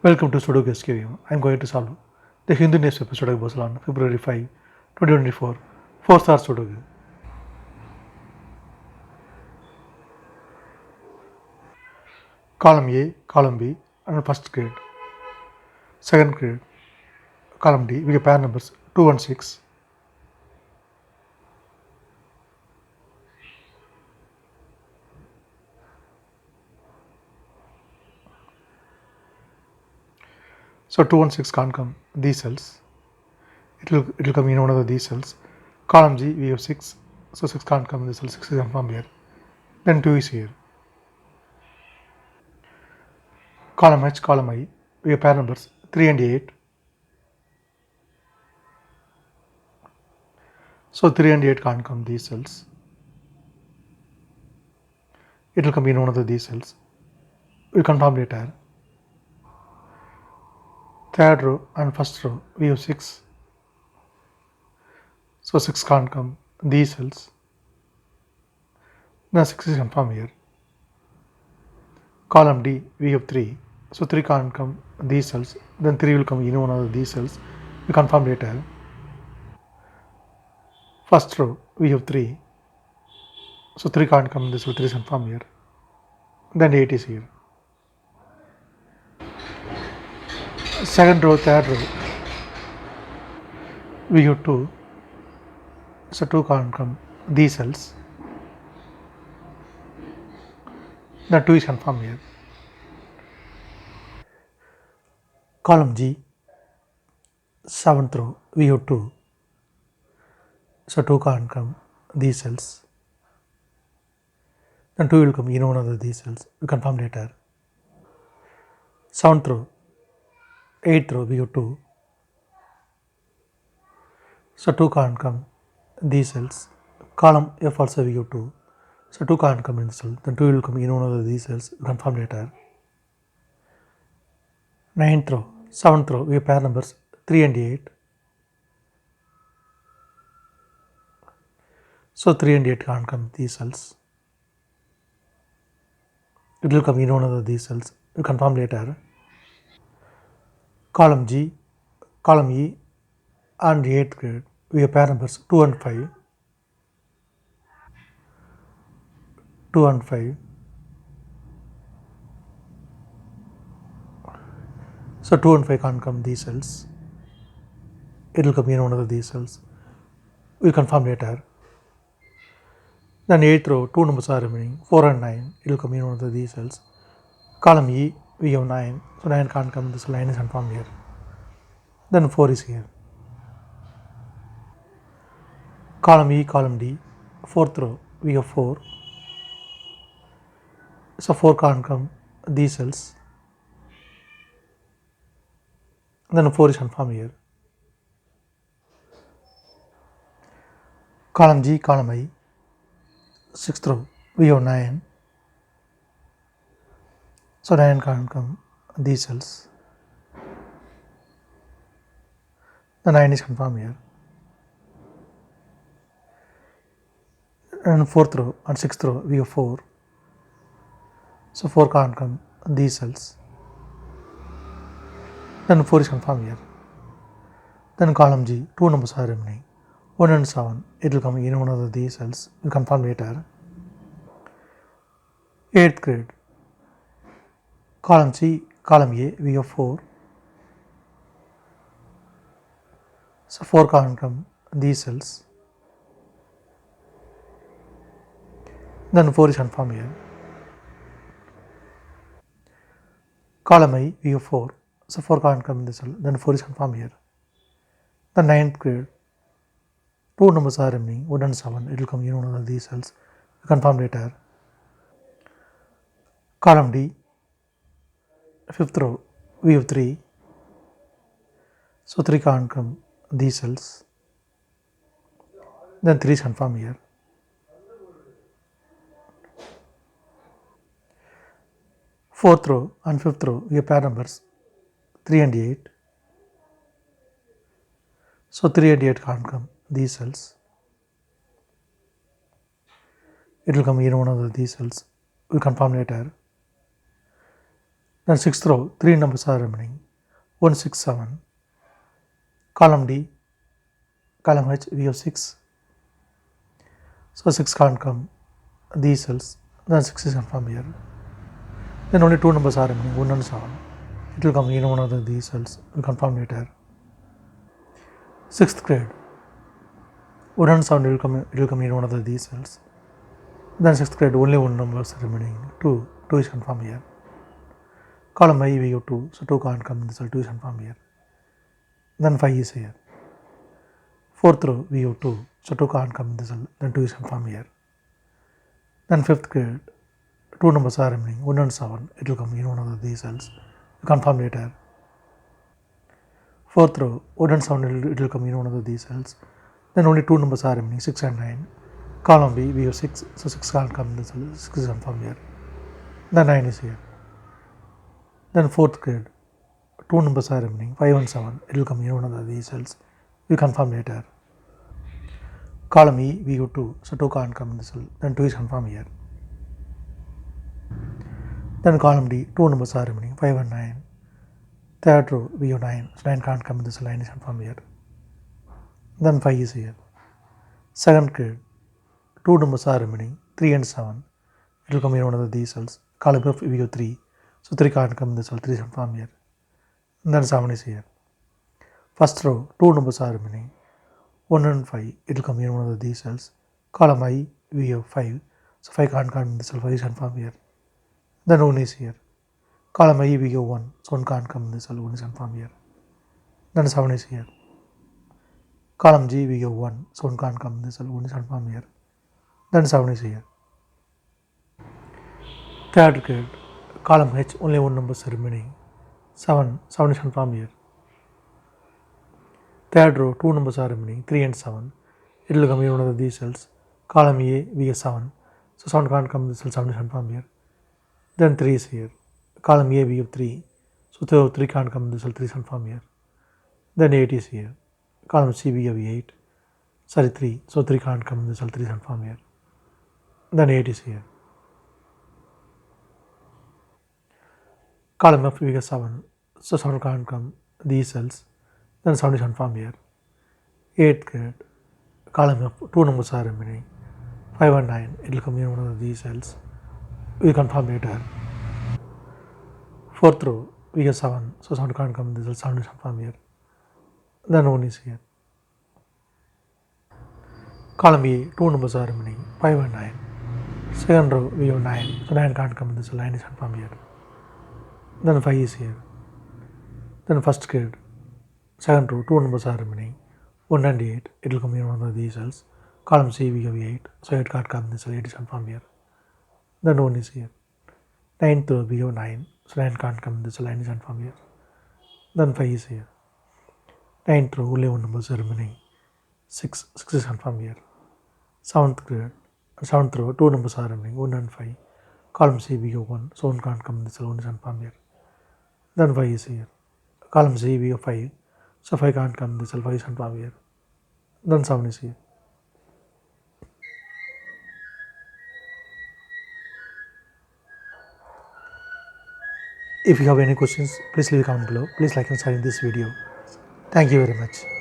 Welcome to Sudoku SkVm. I am going to solve the Hindu newspaper Sudoku puzzle on February 5, 2024. 4-star Sudoku. Column A, column B, and first grade. Second grade, column D, we get pair numbers 2 and 6. So 2 and 6 can't come these cells. It will come in one of these cells. Column G, we have 6. So 6 can't come in this cell. 6 is from here. Then 2 is here. Column H, column I, we have pair numbers 3 and 8. So 3 and 8 can't come these cells. It will come in one of these cells. We'll confirm later. Third row and first row we have 6. So 6 can't come these cells. Then 6 is confirmed here. Column D we have 3. So 3 can't come these cells. Then 3 will come in one of these cells. We confirm later. First row we have 3. So 3 can't come in this cell. 3 is confirmed here. Then 8 is here. Second row, third row we have 2. So 2 can't come these cells. Then 2 is confirmed here. Column G, 7th row we have 2. So 2 can't come these cells. Then 2 will come in one of these cells. We confirm later. 7th row, 8th row we have 2. So 2 can't come these cells. Column F also we have 2. So 2 can't come in the cell. Then 2 will come in one of these cells. We confirm later. 9th row, 7th row we have pair numbers 3 and 8. So 3 and 8 can't come these cells. It will come in one of these cells. We confirm later. Column G, column E, and 8th grade we have pair numbers 2 and 5. 2 and 5. So 2 and 5 can't come these cells. It will come in one of these cells. We'll confirm later. Then 8th row, 2 numbers are remaining, 4 and 9. It will come in one of these cells. Column E, we have 9. So 9 can't come, this line is confirmed here. Then 4 is here. Column E, column D, 4th row, we have 4. So 4 can't come these cells. Then 4 is confirmed here. Column G, column I, 6th row, we have 9. So 9 can't come these cells. The 9 is confirmed here. And 4th row and 6th row we have 4. So 4 can't come these cells. Then 4 is confirmed here. Then column G, 2 numbers are remaining, 1 and 7. It will come in one of these cells. We'll confirm later. 8th grade. Column C, column A, we have 4. So 4 can't come these cells. Then 4 is confirmed here. Column I, we have 4. So 4 can't come in this cell. Then 4 is confirmed here. The 9th grade. 2 numbers are remaining, 1 and 7. It will come in one of these cells. We confirm later. Column D, 5th row, we have 3. So 3 can't come these cells. Then 3 is confirmed here. 4th row and 5th row we have pair numbers 3 and 8. So 3 and 8 can't come these cells. It will come in one of these cells. We'll confirm later. Then 6th row, 3 numbers are remaining, 1, 6, 7. Column D, column H, we have 6. So 6 can't come these cells, then 6 is confirmed here. Then only 2 numbers are remaining, 1 and 7. It will come in one of these cells, we'll confirm later. 6th grade, 1 and 7 it will come in one of these cells. Then 6th grade, only 1 number is remaining, 2 is confirmed here. Column I, we have 2, so 2 can't come in this cell, 2 is confirmed here. Then 5 is here. 4th row, we have 2, so 2 can't come in this cell, then 2 is confirmed here. Then 5th grade, 2 numbers are remaining, 1 and 7, it will come in one of these cells, we confirm later. 4th row, 1 and 7, it will come in one of these cells. Then only 2 numbers are remaining, 6 and 9. Column B, we have 6, so 6 can't come in this cell, 6 is confirmed here. Then 9 is here. Then 4th grade, 2 numbers are remaining, 5 and 7, it will come in one of these cells, we confirm later. Column E, we have 2, so 2 can't come in this cell, then 2 is confirmed here. Then column D, 2 numbers are remaining, 5 and 9. 3rd row, we have 9, so 9 can't come in this cell, 9 is confirmed here. Then 5 is here. 2nd grade, 2 numbers are remaining, 3 and 7, it will come in one of these cells. Column F, we have 3, so 3 can't come in this cell, 3 is confirmed here. And then 7 is here. 1st row, 2 numbers are remaining, 1 and 5, it will come in one of these cells. Column I, we have 5, so 5 can't come in this cell, 5 is confirmed here. Then 1 is here. Column I, we have 1, so 1 can't come in this cell, 1 is confirmed here. Then 7 is here. Column G, we have 1, so 1 can't come in this cell, 1 is confirmed here. Then 7 is here. 3rd grade, column H, only 1 number is remaining, 7 is confirmed here. 3rd row, 2 numbers are remaining, 3 and 7, it will come in one of these cells. Column A, we have 7, so 7 can't come in this cell, 7 is confirmed here. Then 3 is here. Column A, we have 3, so 3 can't come in this cell, 3 is confirmed here. Then 8 is here. Column C, we have 8, 3, so 3 can't come in this cell, 3 is confirmed here. Then 8 is here. Column F, we have 7, so 7 can't come these cells, then 7 is confirmed here. 8th grade, column F, 2 numbers are remaining, 5 and 9, it will come in one of these cells, we confirm later. 4th row, we have 7, so 7 can't come in this cell, 7 is confirmed here. Then 1 is here. Column E, 2 numbers are remaining, 5 and 9. 2nd row, we have 9, so 9 can't come in this cell, 9 is confirmed here. Then 5 is here. Then 1st grade, 2nd row, 2 numbers are remaining, 1 and 8, it will come in one of these cells. Column C, we have 8, so 8 can't come in this cell, 8 is confirmed here. Then 1 is here. 9th row, we have 9, so 9 can't come in this cell, 9 is confirmed here. Then 5 is here. 9th row, only 1 number is remaining, 6 is confirmed here. 7th grade, 7th row, 2 numbers are remaining, 1 and 5. Column C, we have 1, so 1 can't come in this cell, 1 is confirmed here. Then 5 is here. Column C, we have 5, so 5 can't come in this cell, 5 is confirmed here. Then 7 is here. If you have any questions, please leave a comment below. Please like and share this video. Thank you very much.